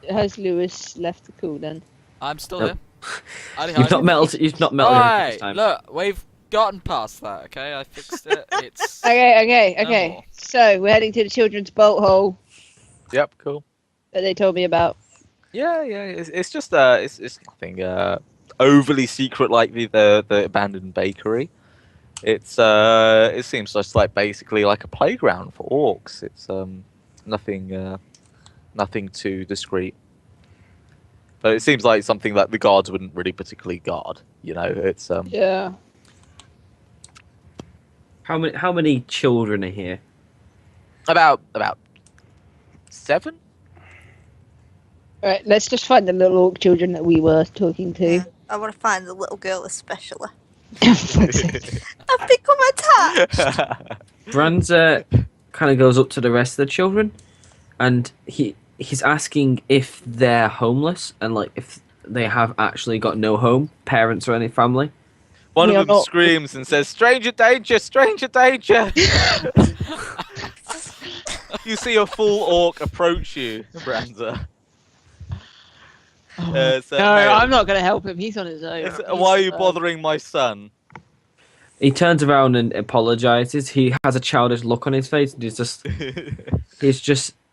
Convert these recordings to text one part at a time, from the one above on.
Has Lewis left the call then? I'm still Nope. here. You've not melted. You've not melted anything this Alright, time. look, we've gotten past that, okay? I fixed it. It's Okay. No more. So we're heading to the children's boat hole Yep, cool. that they told me about. Yeah. It's just it's nothing overly secret like the abandoned bakery. It seems just like basically like a playground for orcs. It's nothing too discreet. But it seems like something that the guards wouldn't really particularly guard. You know, it's Yeah. How many children are here? about 7. Alright, let's just find the little orc children that we were talking to. Yeah, I want to find the little girl especially. Fuck's sake. I've become attached. Branza kind of goes up to the rest of the children, and he's asking if they're homeless and like if they have actually got no home, parents or any family. One We of are them not- screams and says, "Stranger danger! Stranger danger!" You see a full orc approach you, Branza. It's, No, male. I'm not going to help him. He's on his own. Why are you bothering my son? He turns around and apologizes. He has a childish look on his face, and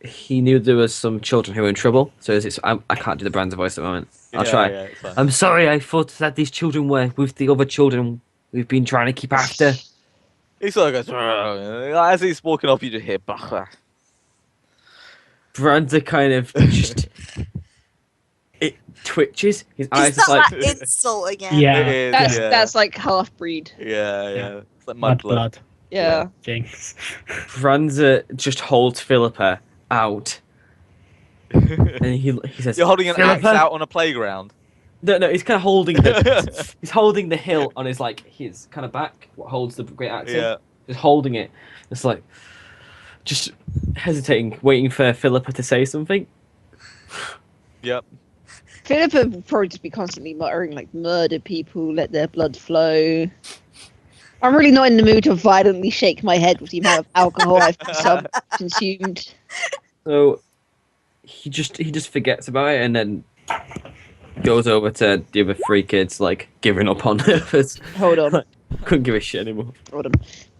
he knew there was some children who were in trouble. So I can't do the Branza voice at the moment. I'll try. Yeah, it's fine. I'm sorry. I thought that these children were with the other children we've been trying to keep after. He sort of goes, "Rrr." As he's walking off, you just hear, "Bah." Branza kind of just it twitches. His eyes Is are that like that insult again? It Yeah, is, That's like half breed. yeah. It's like mud mud blood. blood. Yeah. Jinx. Branza just holds Philippa out, and he says, You're holding an axe "Philippa?" out on a playground. No, he's kind of holding he's holding the hill on his like his kind of back. What holds the great axe? in. Yeah. Just holding it. It's like just hesitating, waiting for Philippa to say something. Yep. Philippa would probably just be constantly muttering, like, murder people, let their blood flow. I'm really not in the mood to violently shake my head with the amount of alcohol I've consumed. So he just forgets about it and then goes over to the other 3 kids, like giving up on her. Hold on. Couldn't give a shit anymore. Hold on.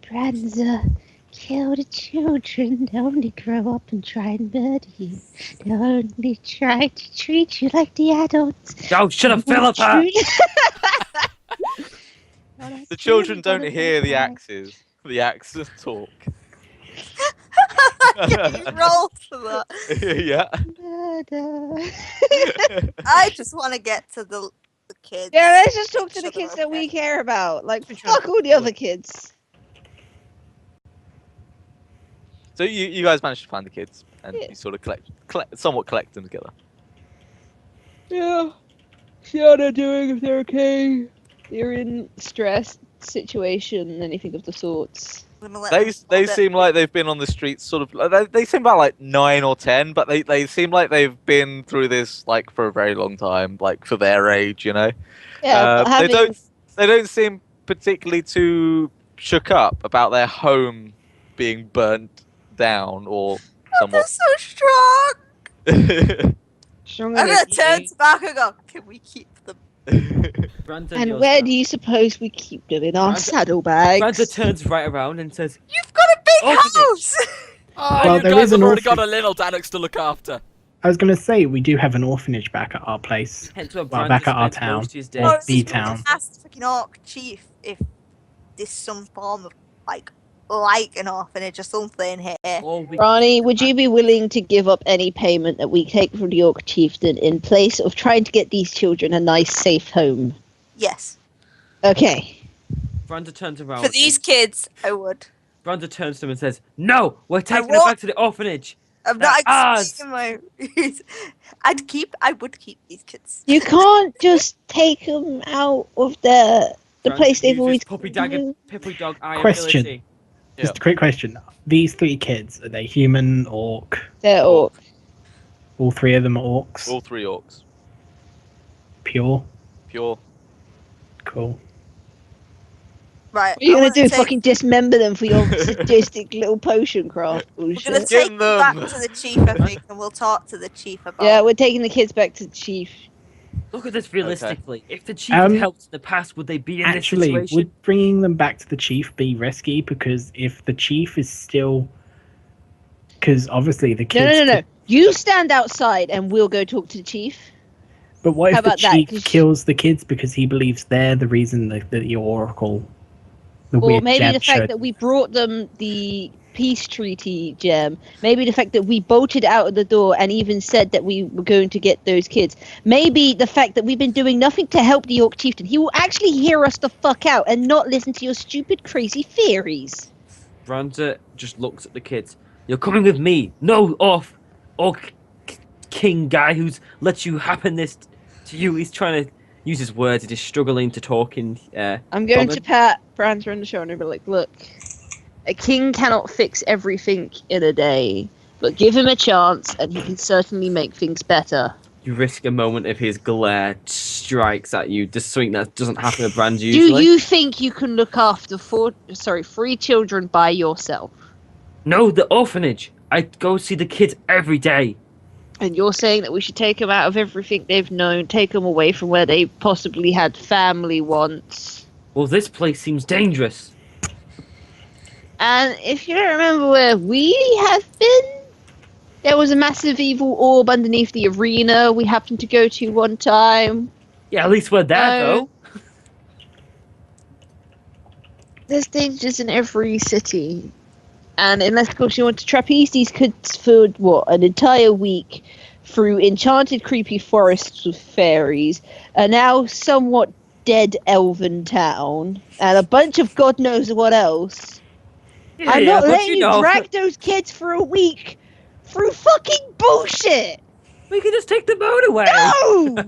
Branza, kill the children. They only grow up and try and murder you. They only try to treat you like the adults. Oh, shut up, Philippa! The children don't hear the axes. The axes talk. You rolled for that. Yeah. I just want to get to the kids. Yeah, let's just talk to the Sure, kids that we okay. care about. Like, fuck all the other kids. So you guys managed to find the kids and Yeah. you sort of somewhat collect them together. Yeah. See how they're doing, if they're okay. They're in stress situation, anything of the sorts. I'm gonna let They them they hold it. seem like they've been on the streets sort of they seem about like 9 or 10, but they seem like they've been through this like for a very long time, like for their age, you know. Yeah, but having... They don't seem particularly too shook up about their home being burnt down or They're somewhat. so strong. Stronger I'm than gonna turn you. to back and go, can we keep them? Branza And kneels where down. do you suppose we keep them? In our Branza- saddlebags? Branza turns right around and says, You've got a big Orphanage. house! Oh, Well, you there guys is have an already got a orphan- little Danux to look after. I was going to say, we do have an orphanage back at our place. hence where Well, Branza back at our spent town. most of his day. Well, Or the just town. ask the freaking orc chief if there's some form of like an orphanage or something here. Or we- Ronnie, would you be willing to give up any payment that we take from the Orc Chieftain in place of trying to get these children a nice, safe home? Yes. Okay. Branza turns around. For these kids, I would. Branza turns to him and says, "No, we're taking her won't. back to the orphanage." I'm not Ours. explaining my. I would keep these kids. You can't just take them out of the Branza place they've uses always... puppy dog eye Question. ability. Just a quick question. These 3 kids, are they human, orc? They're orc. All 3 of them are orcs? All 3 orcs. Pure? Pure. Cool. Right. What are you I gonna wanna do? take- Fucking dismember them for your sadistic little potion craft We're gonna bullshit? take Give them back them. to the chief, I think, and we'll talk to the chief about. Yeah, we're taking the kids back to the chief. Look at this realistically. If the chief had helped in the past, would they be in this Actually, situation? would bringing them back to the chief be risky? Because if the chief is still, because obviously the kids. No. You stand outside, and we'll go talk to the chief. But what How if the about that? chief 'Cause- kills the kids because he believes they're the reason that the oracle, the Or weird maybe gem the fact showed that we brought them the peace treaty gem. Maybe the fact that we bolted out of the door and even said that we were going to get those kids. Maybe the fact that we've been doing nothing to help the Orc chieftain. He will actually hear us the fuck out and not listen to your stupid, crazy theories. Branza just looks at the kids. You're coming with me. No, off. Orc king guy who's let you happen this to you. He's trying to use his words. He's just struggling to talk in. I'm going Common. to pat Branza on the shoulder and be like, look, a king cannot fix everything in a day, but give him a chance and he can certainly make things better. You risk a moment of his glare strikes at you. Just something that doesn't happen to Branza Do usually. you think you can look after 3 children by yourself? No, the orphanage. I go see the kids every day. And you're saying that we should take them out of everything they've known, take them away from where they possibly had family once. Well, this place seems dangerous. And if you don't remember where we have been, there was a massive evil orb underneath the arena we happened to go to one time. Yeah, at least we're there, No. though. There's dangers in every city. And unless, of course, you want to trapeze these kids for, an entire week through enchanted, creepy forests with fairies, a now somewhat dead elven town, and a bunch of God knows what else. Yeah, I'm yeah, not but letting you you know, drag those kids for a week through fucking bullshit! we can just take the boat away. No!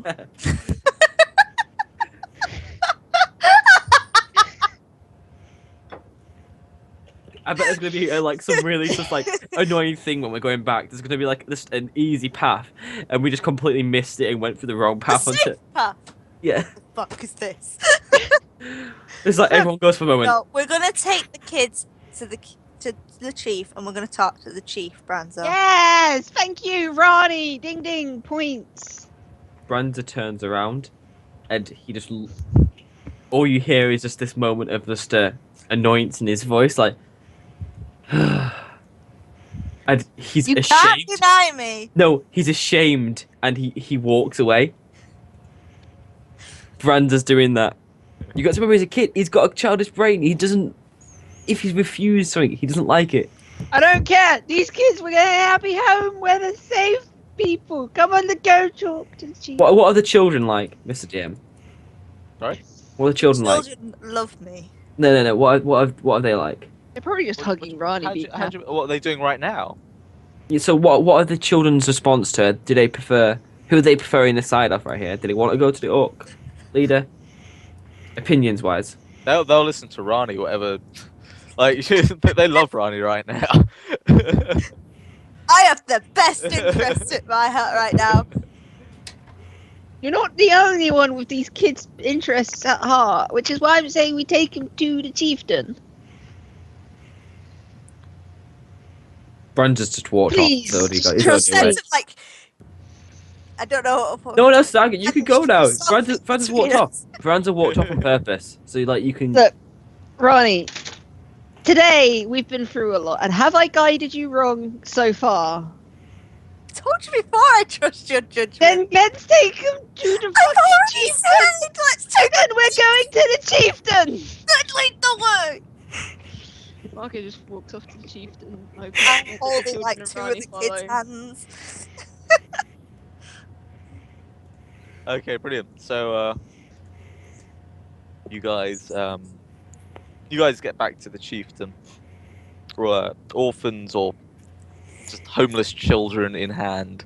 I bet there's gonna be some really just annoying thing when we're going back. There's gonna be just an easy path, and we just completely missed it and went through the wrong path. The Onto safe path. yeah, What the fuck is this? it's like everyone goes for a moment. No, we're gonna take the kids to the chief, and we're gonna talk to the chief, Branzo. Yes! Thank you, Ronnie! Ding ding, points! Branza turns around, and he just all you hear is just this moment of just annoyance in his voice, like. And he's You ashamed. can't deny me. No, he's ashamed, and he walks away. Branda's doing that. You got to remember, he's a kid. He's got a childish brain. He doesn't. If he's refused something, he doesn't like it. I don't care! These kids were getting a happy home where they're safe people! Come on, let's go talk to the chief. What are the children like, Mr. DM? Sorry? What are the children like? Children love me. No. What are they like? They're probably just hugging Ronnie. What are they doing right now? Yeah, so what are the children's response to her? Do they prefer? Who are they preferring the side of right here? Do they want to go to the orc leader? Opinions wise. They'll listen to Rani, whatever. Like they love Rani right now. I have the best interest at my heart right now. You're not the only one with these kids' interests at heart, which is why I'm saying we take him to the chieftain. Branda's just walked Please, off. So he's got just his own trust way. me. Sense of, like, I don't know. No, Saga, you can go now. Something Branda's walked between off. us. Branda walked off on purpose, so you can. Look, Ronnie, today we've been through a lot, and have I guided you wrong so far? I told you before I trust your judgment. Then let's take him to the I've fucking already chieftain! said, let's take And we're going to the chieftain! Don't lead the way. Marco just walks off to the chieftain. I'm holding like two of the kids' hands. Okay, brilliant. So, you guys get back to the chieftain, or orphans, or just homeless children in hand,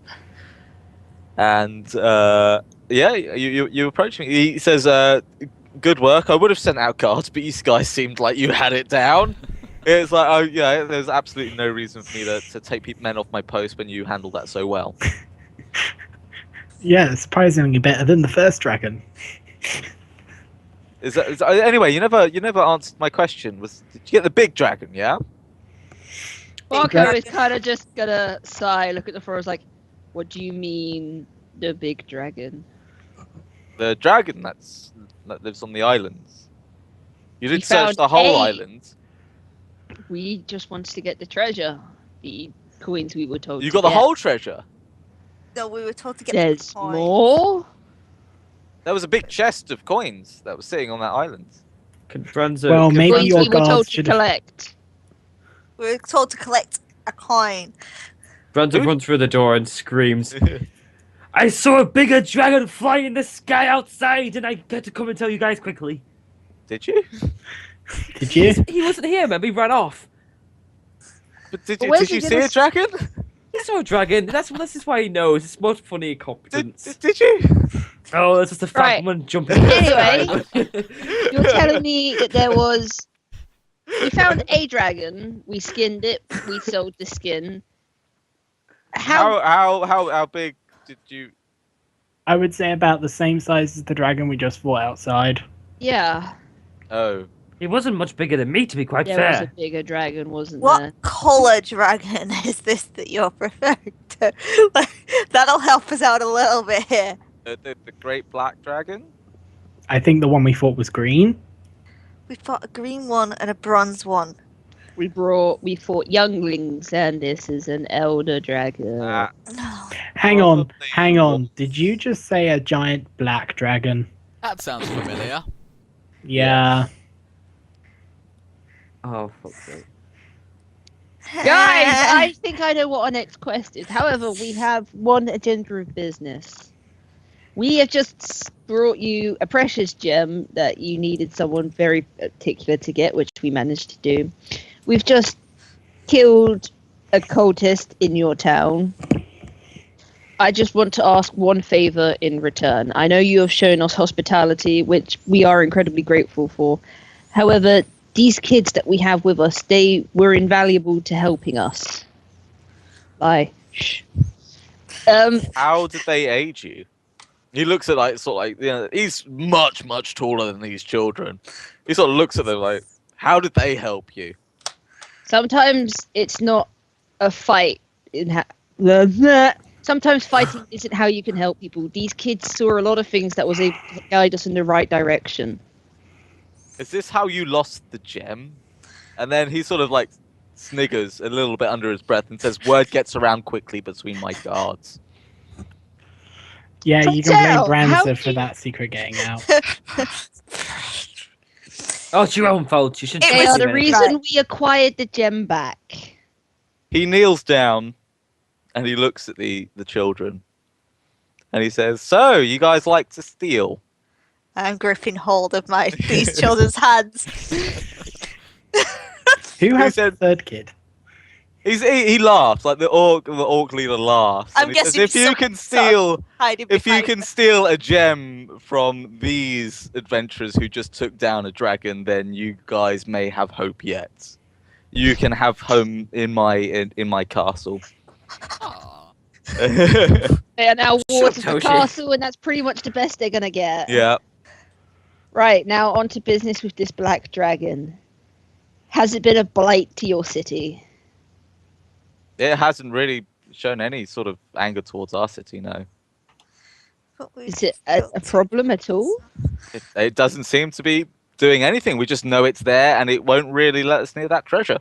and you approach me. He says, "Good work. I would have sent out guards, but you guys seemed like you had it down." It's like, oh yeah, there's absolutely no reason for me to take men off my post when you handle that so well. Yeah, surprisingly better than the first dragon. Anyway, you never answered my question. Did you get the big dragon? Yeah. Marco is kind of just gonna sigh, look at the forest like, what do you mean, the big dragon? The dragon that lives on the islands. You We did search found the whole a- island. We just wanted to get the treasure. The coins we were told You to got the get. whole treasure. No, we were told to get There's the coin. more? There was a big chest of coins that was sitting on that island. Well, maybe Coins your we were told guards to should have. collect. We were told to collect a coin. Brunzo runs through the door and screams, I saw a bigger dragon fly in the sky outside, and I had to come and tell you guys quickly. Did you? Did you? He wasn't here, man. He ran off. But did But you, where's did he you see gonna a dragon? He saw a dragon. This is why he knows. It's most funny incompetence. Did you? Oh, that's just a fat Right. woman jumping. Anyway. You're telling me that there was... We found a dragon, we skinned it, we sold the skin. How big did you? I would say about the same size as the dragon we just fought outside. Yeah, Oh, He wasn't much bigger than me, to be quite there was fair. a bigger dragon, wasn't What there? colour dragon is this that you're referring to? Like, that'll help us out a little bit here. the great black dragon. I think the one we fought was green. We fought a green one and a bronze one. We fought younglings, and this is an elder dragon. No. Hang on, Probably hang on. was. Did you just say a giant black dragon? That sounds familiar. Yeah. Oh, fuck's sake. Guys, I think I know what our next quest is. However, we have one agenda of business. We have just brought you a precious gem that you needed someone very particular to get, which we managed to do. We've just killed a cultist in your town. I just want to ask one favor in return. I know you have shown us hospitality, which we are incredibly grateful for. However, these kids that we have with us, they were invaluable to helping us. Bye. Shh. How did they aid you? He looks at he's much taller than these children. He sort of looks at them like, how did they help you? Sometimes it's not a fight. Sometimes fighting isn't how you can help people. These kids saw a lot of things that was able to guide us in the right direction. Is this how you lost the gem? And then he sort of like sniggers a little bit under his breath and says, word gets around quickly between my guards. Yeah, you can Tell, blame how Branza do for you- that secret getting out. Oh, it's your own fault. You shouldn't It They say was are the anything. reason we acquired the gem back. He kneels down and he looks at the children. And he says, so, you guys like to steal? I'm gripping hold of these children's hands. Who has said- the third kid? He laughs, like the orc leader laughs. I'm and he says, guessing if you some can sort of steal Hiding if you behind can them. steal a gem from these adventurers who just took down a dragon, then you guys may have hope yet. You can have home in my castle. Aw. They are now wards of the Toshi. castle, and that's pretty much the best they're gonna get. Yeah. Right, now on to business with this black dragon. Has it been a blight to your city? It hasn't really shown any sort of anger towards our city, no. But we Is it a built- problem at all? It doesn't seem to be doing anything. We just know it's there and it won't really let us near that treasure.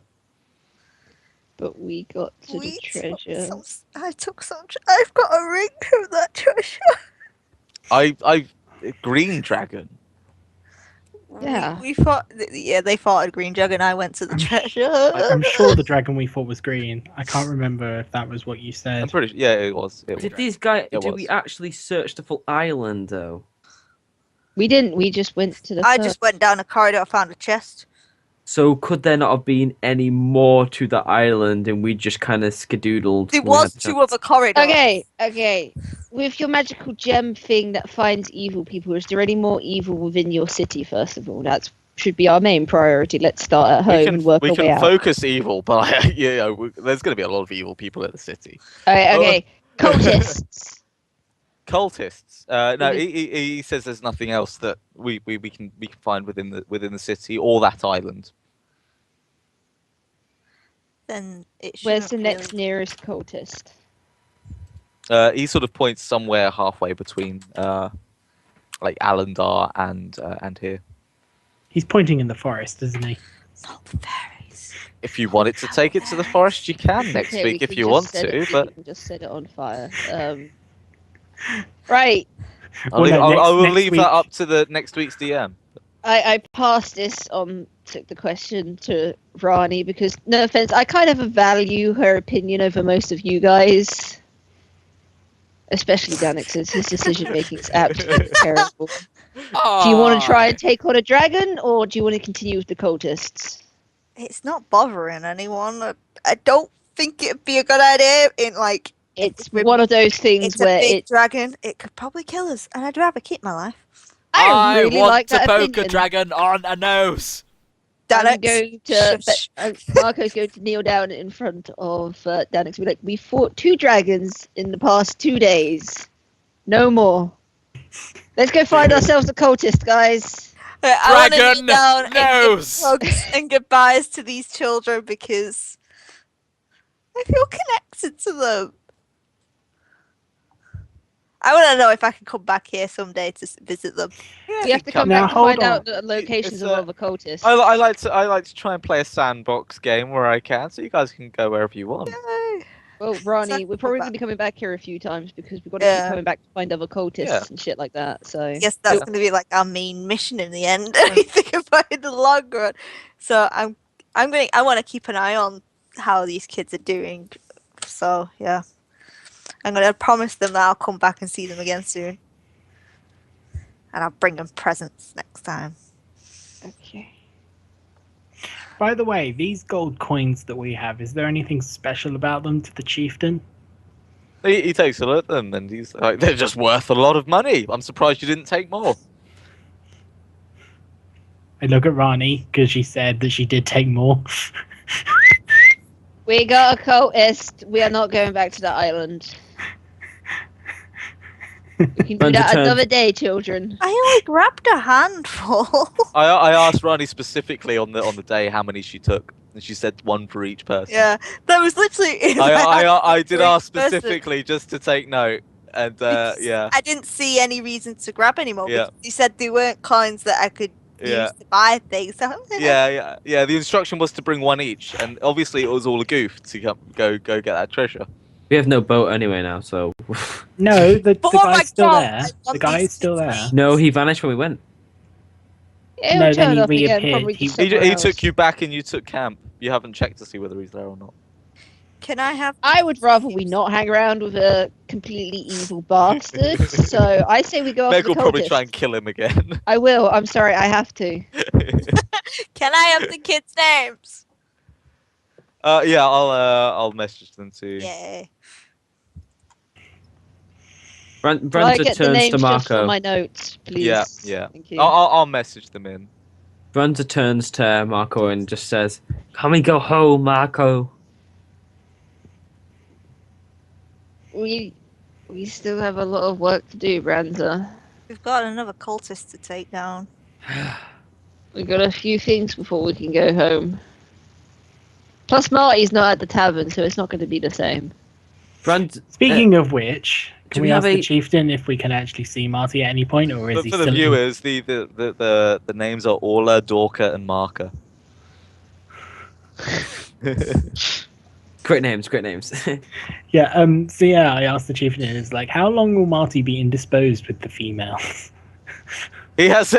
But we got to the We took treasure. I took some. I've got a ring from that treasure. I green dragon. Yeah. We fought. Yeah, they fought a green jug, and I went to the treasure. I'm sure the dragon we fought was green. I can't remember if that was what you I'm said. pretty yeah, it was. Did these guys? It Did we was. actually search the full island though? We didn't. We just went to the. I first- just went down a corridor, found a chest. So could there not have been any more to the island, and we just kind of skedoodled? There when we was had two chance? other corridors. Okay. With your magical gem thing that finds evil people, is there any more evil within your city? First of all, that should be our main priority. Let's start at home and work we our way can out. focus evil, but there's going to be a lot of evil people in the city. Okay. Cultists. Cultists. No, Really? he says there's nothing else that we can find within the city or that island. Then it Where's shouldn't the really... next nearest cultist? He sort of points somewhere halfway between like Alandar and here. He's pointing in the forest, isn't he? Not the fairies. If you wanted to take it to the forest, you can next Okay, we week if can you just want set to. it, But we can just set it on fire. Right. Well, no, I will next leave week- that up to the next week's DM. I passed this on to the question to Rani because, no offense, I kind of value her opinion over most of you guys. Especially Danix's. His decision making is absolutely terrible. Do you want to try and take on a dragon, or do you want to continue with the cultists? It's not bothering anyone. I don't think it'd be a good idea in like... It's If one of those things it's a where big it. dragon. It could probably kill us, and I'd rather keep my life. I really want like to that poke opinion. a dragon on a nose. I'm Danix, going to. shush. Marco's going to kneel down in front of Danix and be like, "We fought 2 dragons in the past 2 days. No more. Let's go find ourselves a cultist, guys." I want to Dragon kneel down and nose. give hugs and goodbyes to these children because I feel connected to them. I want to know if I can come back here someday to visit them. We have to come Now, back to hold find out on. the locations It's, of other cultists. I like to try and play a sandbox game where I can, so you guys can go wherever you want. Yay. Well, Ronnie, Exactly we're probably that. going to be coming back here a few times because we've got to Yeah. keep coming back to find other cultists Yeah. and shit like that. So I guess that's Yeah. going to be like our main mission in the end. I think about it in the long run. So I want to keep an eye on how these kids are doing. So yeah, I'm going to promise them that I'll come back and see them again soon, and I'll bring them presents next time. okay. By the way, these gold coins that we have, is there anything special about them to the chieftain? He takes a look at them and he's like, they're just worth a lot of money. I'm surprised you didn't take more. I look at Rani because she said that she did take more. We got a cultist. We are not going back to the island. We can do Brenda that turns- another day, children. I only grabbed a handful. I asked Ronnie specifically on the day how many she took, and she said 1 for each person. Yeah, that was literally. In my I hand did for ask each person. specifically just to take note, and Because yeah, I didn't see any reason to grab any more. Yeah. Because you said there weren't coins that I could Yeah. use to buy things. So yeah. The instruction was to bring 1 each, and obviously it was all a goof to go get that treasure. We have no boat anyway now, so No, the But oh my guy's still God, there. I The want guy these is still to there. be- no, he vanished when we went. It'll No, then turn he up again, reappeared. probably He- just He somewhere took else. you back, and you took camp. You haven't checked to see whether he's there or not. Can I have? I would rather we not hang around with a completely evil bastard. So I say we go after Meg the will probably cultist. try and kill him again. I will. I'm sorry. I have to. Can I have the kids' names? Yeah, I'll message them to. Yeah. Can I Brenda get the turns names to just for Marco. my notes, please? Yeah. Thank you. I'll message them in. Brenda turns to Marco and just says, "Can we go home, Marco?" We still have a lot of work to do, Branda. We've got another cultist to take down. We've got a few things before we can go home. Plus, Marty's not at the tavern, so it's not going to be the same. Brenda, Speaking of which, do can we we have ask a- the chieftain if we can actually see Marty at any point, or is But he for the still? viewers, the names are Orla, Dorka, and Marker. great names, great names. Yeah. So yeah, I asked the chieftain, is like, how long will Marty be indisposed with the females? He has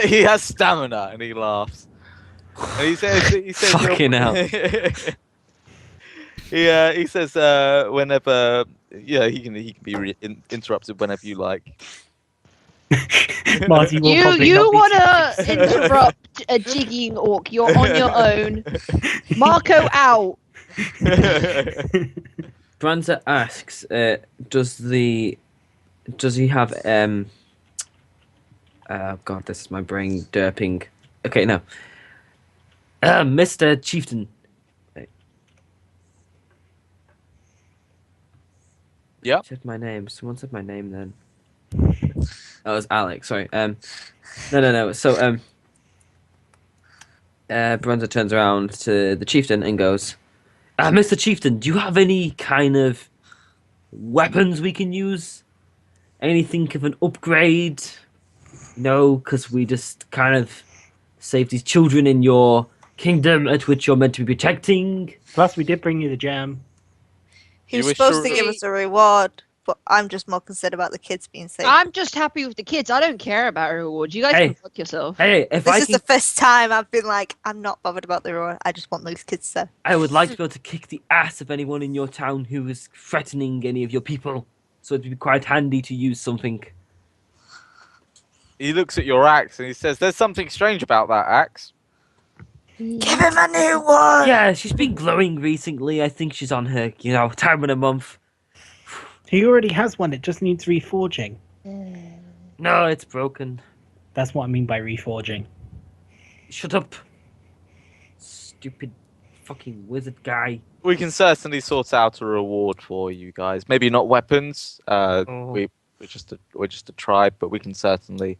stamina, and he laughs. And he says Fucking hell. Yeah, he says whenever he can be interrupted whenever you like. Marty will probably You not be want too to interested. interrupt a jigging orc? You're on your own. Marco out. Branda asks, does he have oh god, this is my brain derping. Okay, no. Mr. Chieftain. Yeah. Said my name. Someone said my name then. That was Alex. Sorry. No. So Bronzer turns around to the chieftain and goes, Mr. Chieftain, do you have any kind of weapons we can use? Anything of an upgrade? No, because we just kind of save these children in your kingdom at which you're meant to be protecting. Plus, we did bring you the gem. He You was wish supposed to to give us a reward, but I'm just more concerned about the kids being safe. I'm just happy with the kids. I don't care about a reward. You guys Hey. can fuck yourself. Hey, if This I is can, the first time I've been like, I'm not bothered about the reward. I just want those kids safe. I would like to be able to kick the ass of anyone in your town who is threatening any of your people. So it'd be quite handy to use something. He looks at your axe and he says, "There's something strange about that axe." Give him a new one! Yeah, she's been glowing recently. I think she's on her, time of the month. He already has one. It just needs reforging. No, it's broken. That's what I mean by reforging. Shut up. Stupid fucking wizard guy. We can certainly sort out a reward for you guys. Maybe not weapons. We're just a tribe, but we can certainly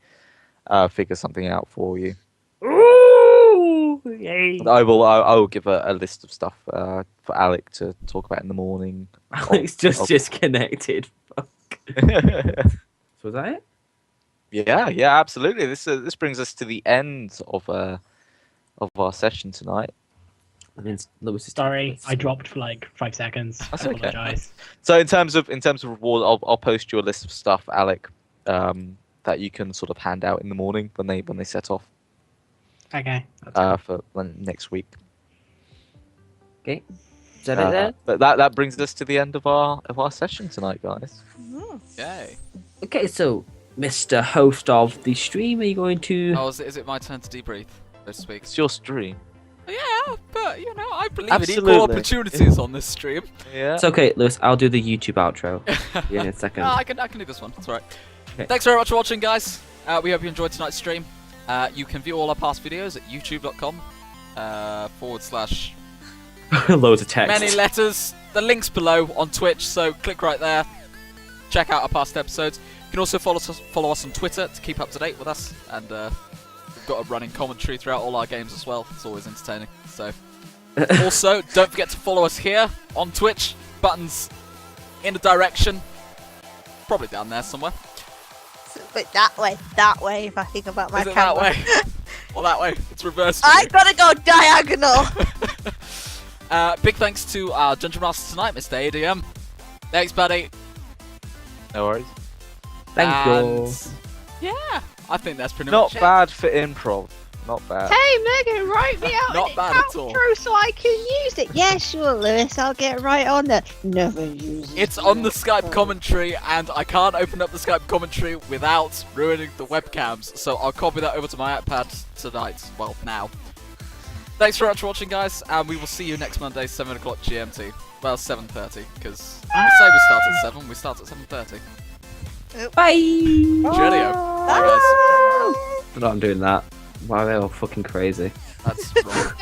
figure something out for you. Ooh! Yay. I will give a list of stuff for Alec to talk about in the morning. Alex just disconnected. Fuck. So was that it? Yeah, absolutely. This brings us to the end of our session tonight. I mean, Lewis is Sorry, I dropped for like 5 seconds. That's I okay. apologize. So in terms of reward, I'll post you a list of stuff, Alec, that you can sort of hand out in the morning when they set off Okay. That's for next week. Okay. Is that it there? But that brings us to the end of our session tonight, guys. Yay. Okay, so Mr. Host of the stream, are you going to? Oh, is it my turn to debrief, so to speak? It's your stream. Yeah, but I believe in Absolutely. equal opportunities on this stream. Yeah. It's okay, Lewis. I'll do the YouTube outro in a second. I can do this one. It's alright. Okay. Thanks very much for watching, guys. We hope you enjoyed tonight's stream. You can view all our past videos at youtube.com / Loads of text. many letters. The link's below on Twitch, so click right there. Check out our past episodes. You can also follow us on Twitter to keep up to date with us, and we've got a running commentary throughout all our games as well. It's always entertaining. So, also don't forget to follow us here on Twitch. Buttons in the direction, probably down there somewhere. But that way, if I think about my Is it camera. that way? Or that way? It's reversed. I gotta go diagonal! Big thanks to our Dungeon Master tonight, Mr. ADM. Thanks, buddy. No worries. Thank you. And yeah, I think that's pretty Not much bad for improv. Not bad. Hey, Megan, write me out Not an bad at all. outro so I can use it. Yeah, sure, Lewis. I'll get right on there. Never use it. It's on the Skype commentary, and I can't open up the Skype commentary without ruining the webcams, so I'll copy that over to my iPad tonight. Well, now. Thanks very much for watching, guys, and we will see you next Monday, 7 o'clock GMT. Well, 7:30, because we say we start at 7, we start at 7:30. Bye. Cheerio. Bye, guys. I'm not doing that. Wow, they're all fucking crazy. That's wrong.